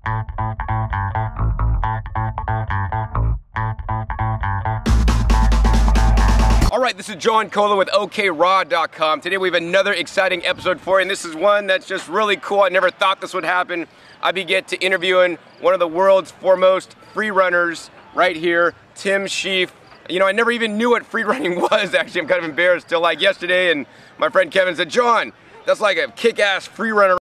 Alright, this is John Cola with OKRaw.com. Today we have another exciting episode for you, and this is one that's just really cool. I never thought this would happen. I get to interviewing one of the world's foremost free runners right here, Tim Sheath. You know, I never even knew what free running was, actually. I'm kind of embarrassed till like yesterday, and my friend Kevin said, John, that's like a kick-ass free runner.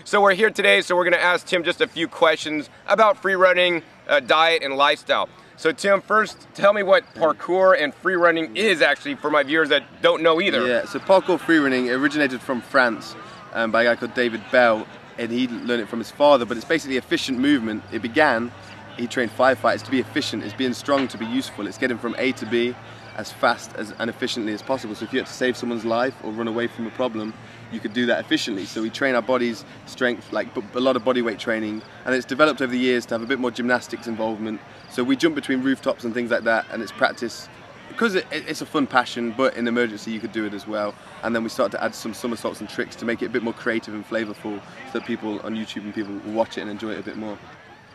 So we're here today, so we're going to ask Tim just a few questions about free running, diet, and lifestyle. So Tim, first tell me what parkour and free running is actually for my viewers that don't know either. Yeah, so parkour freerunning originated from France by a guy called David Bell, and he learned it from his father, but it's basically efficient movement. He trained firefighters to be efficient. It's being strong to be useful. It's getting from A to B as fast and efficiently as possible. So if you had to save someone's life or run away from a problem, you could do that efficiently. So we train our body's strength, like a lot of body weight training, and it's developed over the years to have a bit more gymnastics involvement. So we jump between rooftops and things like that, and it's practice because it's a fun passion, but in emergency you could do it as well. And then we start to add some somersaults and tricks to make it a bit more creative and flavorful, so that people on YouTube and people will watch it and enjoy it a bit more.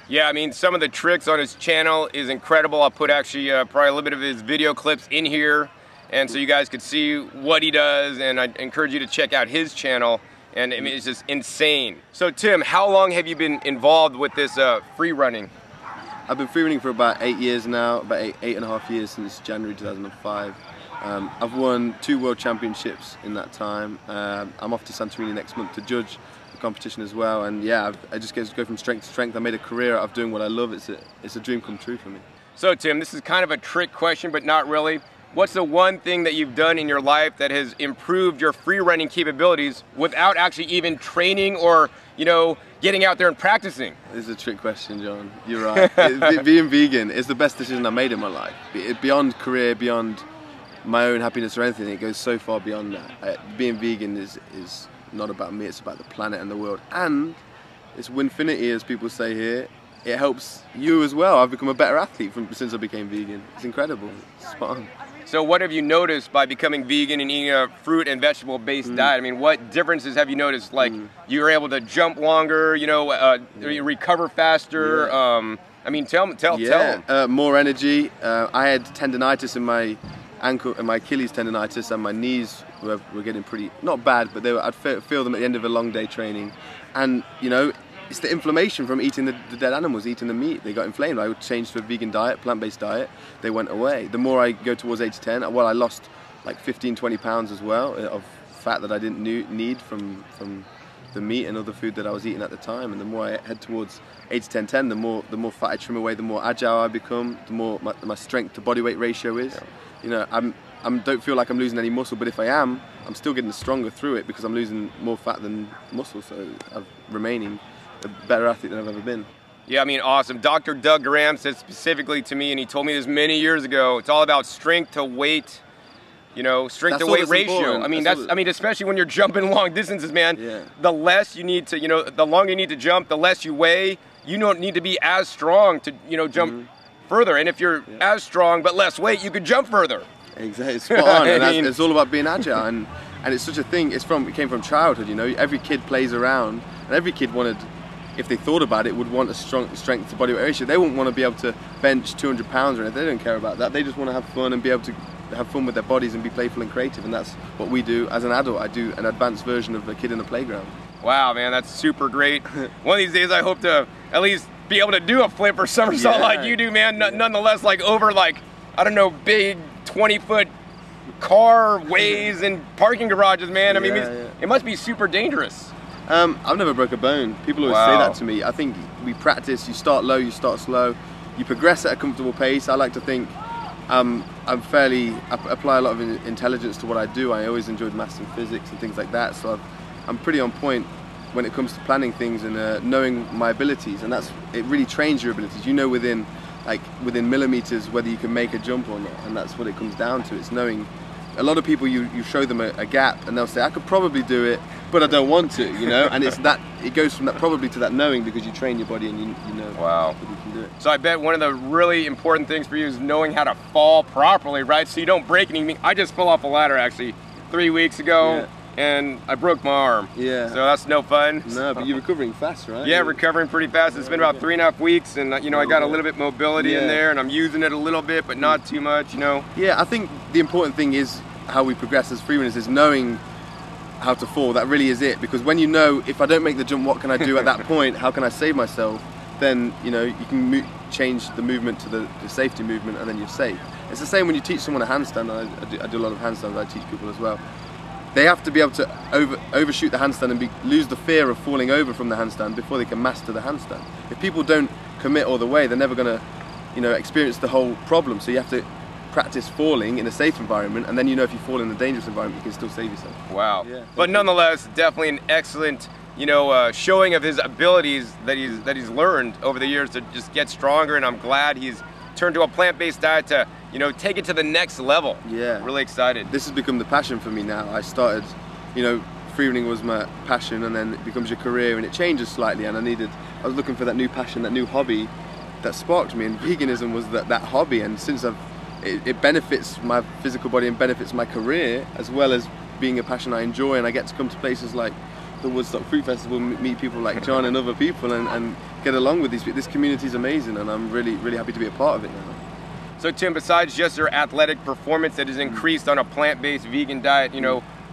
Yeah, I mean, some of the tricks on his channel is incredible. I'll put actually probably a little bit of his video clips in here, and so you guys could see what he does, and I encourage you to check out his channel, and I mean, it's just insane. So Tim, how long have you been involved with this free running? I've been free running for about 8 years now, about eight and a half years since January 2005. I've won 2 world championships in that time. I'm off to Santorini next month to judge the competition as well, and yeah, I just get to go from strength to strength. I made a career out of doing what I love. It's a dream come true for me. So Tim, this is kind of a trick question, but not really. What's the one thing that you've done in your life that has improved your free running capabilities without actually even training or, you know, getting out there and practicing? This is a trick question, John. You're right. Being vegan is the best decision I made in my life. Beyond career, beyond my own happiness or anything, it goes so far beyond that. Being vegan is not about me, it's about the planet and the world. And it's winfinity, as people say here. It helps you as well. I've become a better athlete since I became vegan. It's incredible. It's spot on. So what have you noticed by becoming vegan and eating a fruit and vegetable based diet? I mean, what differences have you noticed? Like you were able to jump longer, you know, recover faster. I mean, tell them. More energy. I had tendonitis in my ankle and my Achilles tendonitis, and my knees were getting pretty, not bad, but I'd feel them at the end of a long day training. And you know, it's the inflammation from eating the dead animals, eating the meat. They got inflamed. I would change to a vegan diet, plant-based diet. They went away. The more I go towards 8 to 10, well, I lost like 15-20 pounds as well of fat that I didn't need from the meat and other food that I was eating at the time. And the more I head towards 8 to 10, 10, the more fat I trim away, the more agile I become, the more my strength to body weight ratio is. Yeah. You know, I don't feel like I'm losing any muscle, but if I am, I'm still getting stronger through it because I'm losing more fat than muscle, so I'm remaining a better athlete than I've ever been. Yeah, I mean, awesome. Dr. Doug Graham said specifically to me, and he told me this many years ago, it's all about strength to weight, you know, strength to weight ratio. I mean, I mean, especially when you're jumping long distances, man. Yeah. The less you need to, you know, the longer you need to jump, the less you weigh. You don't need to be as strong to, you know, jump further. And if you're as strong but less weight, you could jump further. Exactly, it's spot on. And it's all about being agile, and it's such a thing. It came from childhood, you know. Every kid plays around, and every kid wanted, if they thought about it, would want a strong strength to body weight ratio. They wouldn't want to be able to bench 200 pounds or anything. They don't care about that. They just want to have fun and be able to have fun with their bodies and be playful and creative, and that's what we do as an adult. I do an advanced version of a kid in the playground. Wow, man, that's super great. One of these days I hope to at least be able to do a flip or somersault like you do, man. Nonetheless, like over like, I don't know, big 20-foot car ways and parking garages, man. I mean, it must be super dangerous. I've never broke a bone. People always say that to me. I think we practice, you start low, you start slow, you progress at a comfortable pace. I like to think I apply a lot of intelligence to what I do. I always enjoyed maths and physics and things like that, so I'm pretty on point when it comes to planning things and knowing my abilities, and it really trains your abilities. You know within millimeters whether you can make a jump or not, and that's what it comes down to. It's knowing. A lot of people, you show them a gap and they'll say, I could probably do it, but I don't want to, you know. And it goes from that probably to that knowing, because you train your body and you know that you can do it. So I bet one of the really important things for you is knowing how to fall properly, right? So you don't break anything. I just fell off a ladder actually 3 weeks ago. And I broke my arm. Yeah. So that's no fun. No, but you're recovering fast, right? Yeah, recovering pretty fast. It's been about 3.5 weeks, and I got a little bit mobility in there, and I'm using it a little bit, but not too much, you know. Yeah, I think the important thing is how we progress as freerunners is knowing how to fall. That really is it, because when you know, if I don't make the jump, what can I do at that point? How can I save myself? Then you can change the movement to the safety movement, and then you're safe. It's the same when you teach someone a handstand. I do a lot of handstands. I teach people as well. They have to be able to overshoot the handstand and lose the fear of falling over from the handstand before they can master the handstand. If people don't commit all the way, they're never going to, experience the whole problem. So you have to practice falling in a safe environment, and then if you fall in a dangerous environment, you can still save yourself. Wow. Yeah. But nonetheless, definitely an excellent, showing of his abilities that he's learned over the years to just get stronger. And I'm glad he's turned to a plant-based diet to take it to the next level. Yeah. Really excited. This has become the passion for me now. I started, freerunning was my passion, and then it becomes your career, and it changes slightly, and I was looking for that new passion, that new hobby that sparked me, and veganism was that hobby. And since it benefits my physical body and benefits my career, as well as being a passion I enjoy, and I get to come to places like the Woodstock Fruit Festival, meet people like John and other people, and get along with these people. This community is amazing, and I'm really, really happy to be a part of it now. So Tim, besides just your athletic performance that has increased on a plant-based vegan diet,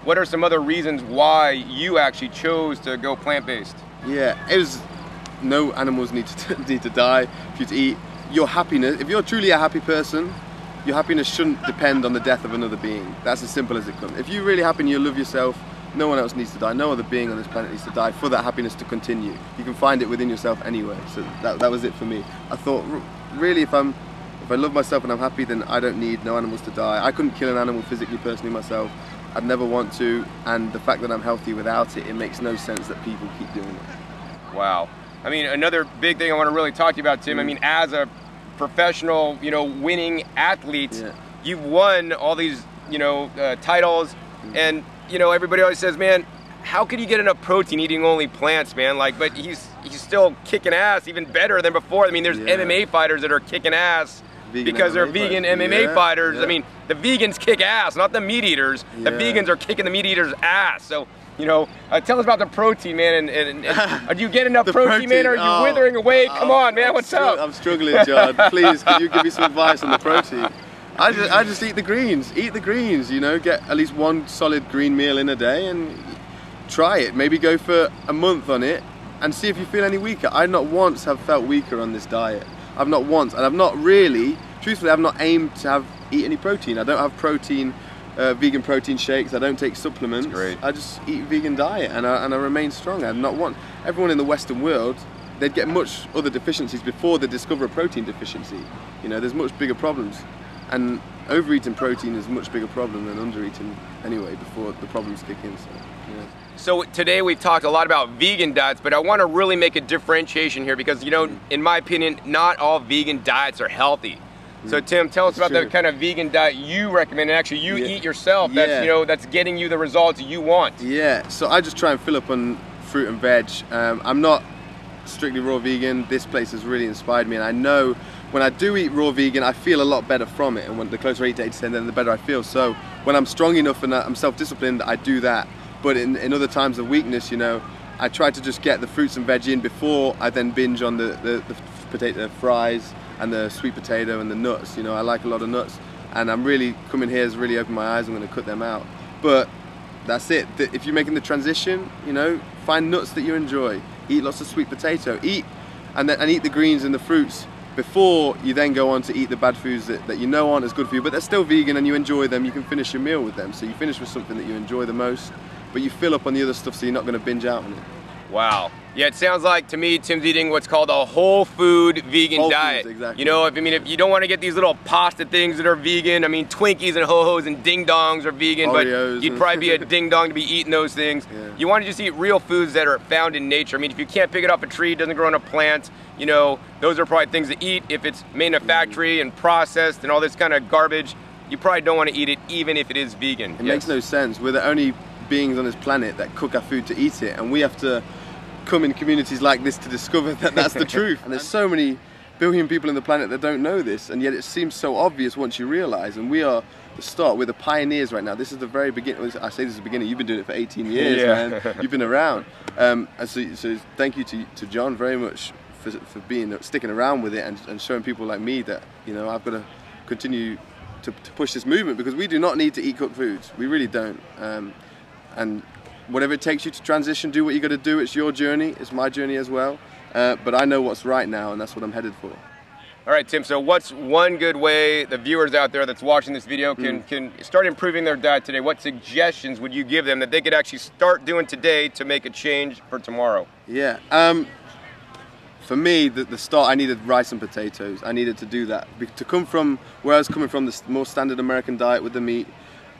what are some other reasons why you actually chose to go plant-based? Yeah, it was no animals need to die for you to eat. Your happiness, if you're truly a happy person, your happiness shouldn't depend on the death of another being. That's as simple as it comes. If you're really happy and you love yourself, no one else needs to die. No other being on this planet needs to die for that happiness to continue. You can find it within yourself anyway. So that was it for me. I thought, really, if I love myself and I'm happy, then I don't need no animals to die. I couldn't kill an animal physically, personally myself. I'd never want to. And the fact that I'm healthy without it, it makes no sense that people keep doing it. Wow. I mean, another big thing I want to really talk to you about, Tim. I mean, as a professional, winning athlete, you've won all these, titles, and everybody always says, man, how could you get enough protein eating only plants, man? But he's still kicking ass, even better than before. I mean, there's MMA fighters that are kicking ass because they're vegan MMA fighters. I mean, the vegans kick ass, not the meat eaters. The vegans are kicking the meat eaters' ass. So, tell us about the protein, man. And do you get enough protein, man? Or are you withering away? Come on, man. What's up? I'm struggling, John. Please, can you give me some advice on the protein? I just eat the greens. Eat the greens. Get at least one solid green meal in a day and try it. Maybe go for a month on it and see if you feel any weaker. I not once have felt weaker on this diet. I've not once, and I've not really, truthfully, I've not aimed to eat any protein. I don't have protein, vegan protein shakes. I don't take supplements. That's great. I just eat vegan diet, and I remain strong. I've not one. Everyone in the Western world, they'd get much other deficiencies before they discover a protein deficiency. There's much bigger problems. And overeating protein is a much bigger problem than undereating anyway before the problems kick in. So today we've talked a lot about vegan diets, but I want to really make a differentiation here because, in my opinion, not all vegan diets are healthy. So Tim, tell us about the kind of vegan diet you recommend, and actually you eat yourself, that's, that's getting you the results you want. Yeah, so I just try and fill up on fruit and veg. I'm not strictly raw vegan. This place has really inspired me, and I know when I do eat raw vegan, I feel a lot better from it, and when the closer I eat to 80%, then the better I feel. So when I'm strong enough and I'm self-disciplined, I do that. But in other times of weakness, I try to just get the fruits and veg in before I then binge on the potato fries and the sweet potato and the nuts. I like a lot of nuts, and I'm really coming here has really opened my eyes. I'm going to cut them out. But that's it. If you're making the transition, find nuts that you enjoy. Eat lots of sweet potato. Eat eat the greens and the fruits before you then go on to eat the bad foods that aren't as good for you, but they're still vegan and you enjoy them. You can finish your meal with them. So you finish with something that you enjoy the most, but you fill up on the other stuff so you're not going to binge out on it. Wow. Yeah, it sounds like to me Tim's eating what's called a whole food vegan diet. Exactly. You know, if you don't want to get these little pasta things that are vegan, I mean Twinkies and Ho-Hos and Ding Dongs are vegan, Oreos. but you'd probably be a ding dong to be eating those things. Yeah. You want to just eat real foods that are found in nature. I mean, if you can't pick it off a tree, it doesn't grow on a plant, you know, those are probably things to eat. If it's made in a factory and processed and all this kind of garbage, you probably don't want to eat it even if it is vegan. It makes no sense. We're the only beings on this planet that cook our food to eat it, and we have to come in communities like this to discover that that's the truth. And there's so many billion people on the planet that don't know this, and yet it seems so obvious once you realize. And we are the start, we're the pioneers right now. This is the very beginning. I say this is the beginning, you've been doing it for 18 years, yeah. Man. You've been around. And so thank you to John very much for sticking around with it and showing people like me that, you know, I've got to continue to push this movement, because we do not need to eat cooked foods. We really don't. And whatever it takes you to transition, do what you got to do. It's your journey, it's my journey as well. But I know what's right now, and that's what I'm headed for. All right, Tim, so what's one good way the viewers out there that's watching this video can start improving their diet today? What suggestions would you give them that they could actually start doing today to make a change for tomorrow? Yeah, for me, the start, I needed rice and potatoes. I needed to do that. To come from where I was coming from, the more standard American diet with the meat,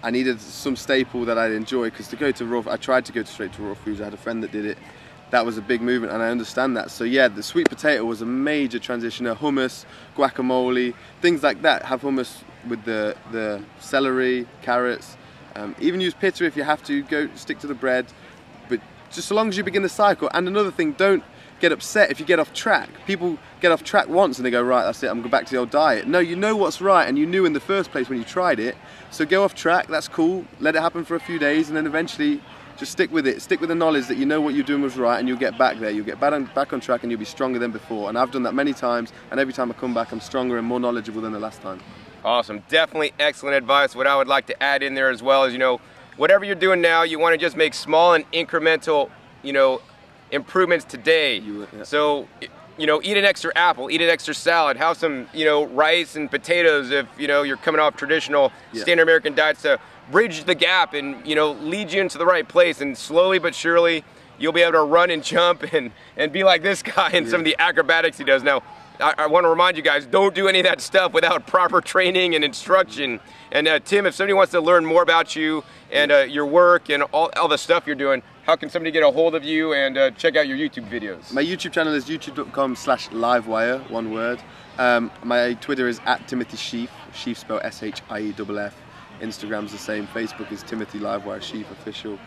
I needed some staple that I'd enjoy, because to go to raw, I tried to go straight to raw foods. I had a friend that did it. That was a big movement, and I understand that. So yeah, the sweet potato was a major transitioner. Hummus, guacamole, things like that. Have hummus with the celery, carrots. Even use pita if you have to. Stick to the bread, but just so long as you begin the cycle. And another thing, don't get upset if you get off track. People get off track once and they go, right, that's it, I'm going back to the old diet. No, you know what's right, and you knew in the first place when you tried it. So go off track, that's cool. Let it happen for a few days, and then eventually just stick with it. Stick with the knowledge that you know what you're doing was right, and you'll get back there. You'll get back on track, and you'll be stronger than before. And I've done that many times, and every time I come back, I'm stronger and more knowledgeable than the last time. Awesome. Definitely excellent advice. What I would like to add in there as well is, you know, whatever you're doing now, you want to just make small and incremental, you know, improvements today. So, you know, eat an extra apple, eat an extra salad, have some, you know, rice and potatoes if, you know, you're coming off traditional standard American diets to bridge the gap and, you know, lead you into the right place. And slowly but surely, you'll be able to run and jump and be like this guy and some of the acrobatics he does. Now, I want to remind you guys, don't do any of that stuff without proper training and instruction. And Tim, if somebody wants to learn more about you and your work and all the stuff you're doing, how can somebody get a hold of you and check out your YouTube videos? My YouTube channel is youtube.com/livewire, one word. My Twitter is @TimothySheath, Sheath spelled S-H-I-E-F-F. Instagram's the same. Facebook is Timothy Livewire Sheath Official.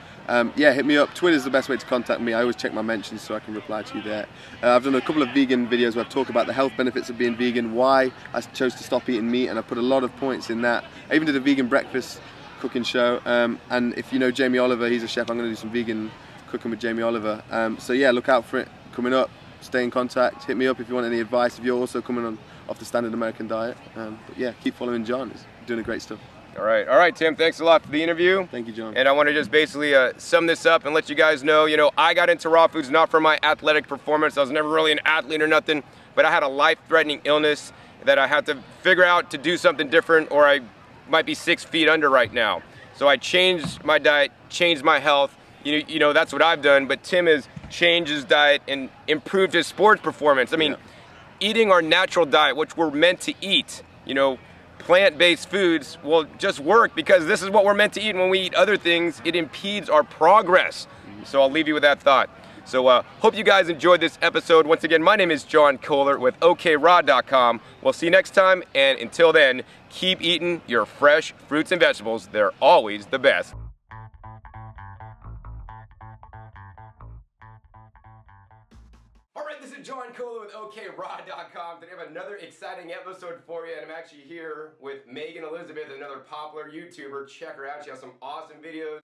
Yeah, hit me up. Twitter's the best way to contact me. I always check my mentions so I can reply to you there. I've done a couple of vegan videos where I've talked about the health benefits of being vegan, why I chose to stop eating meat, and I put a lot of points in that. I even did a vegan breakfast cooking show, and if you know Jamie Oliver, he's a chef. I'm going to do some vegan cooking with Jamie Oliver. So yeah, look out for it coming up. Stay in contact. Hit me up if you want any advice, if you're also coming on off the standard American diet. But yeah, keep following John. He's doing a great stuff. All right, Tim, thanks a lot for the interview. Thank you, John. And I want to just basically sum this up and let you guys know, you know, I got into raw foods not for my athletic performance. I was never really an athlete or nothing, but I had a life-threatening illness that I had to figure out to do something different, or I might be 6 feet under right now. So I changed my diet, changed my health. You know, that's what I've done, but Tim has changed his diet and improved his sports performance. I mean, eating our natural diet, which we're meant to eat, you know, plant-based foods will just work because this is what we're meant to eat. And when we eat other things, it impedes our progress. So I'll leave you with that thought. So hope you guys enjoyed this episode. Once again, my name is John Kohler with OKRod.com. We'll see you next time, and until then, keep eating your fresh fruits and vegetables. They're always the best. Alright, this is John Kohler with OKRod.com. Today I have another exciting episode for you, and I'm actually here with Megan Elizabeth, another popular YouTuber. Check her out, she has some awesome videos.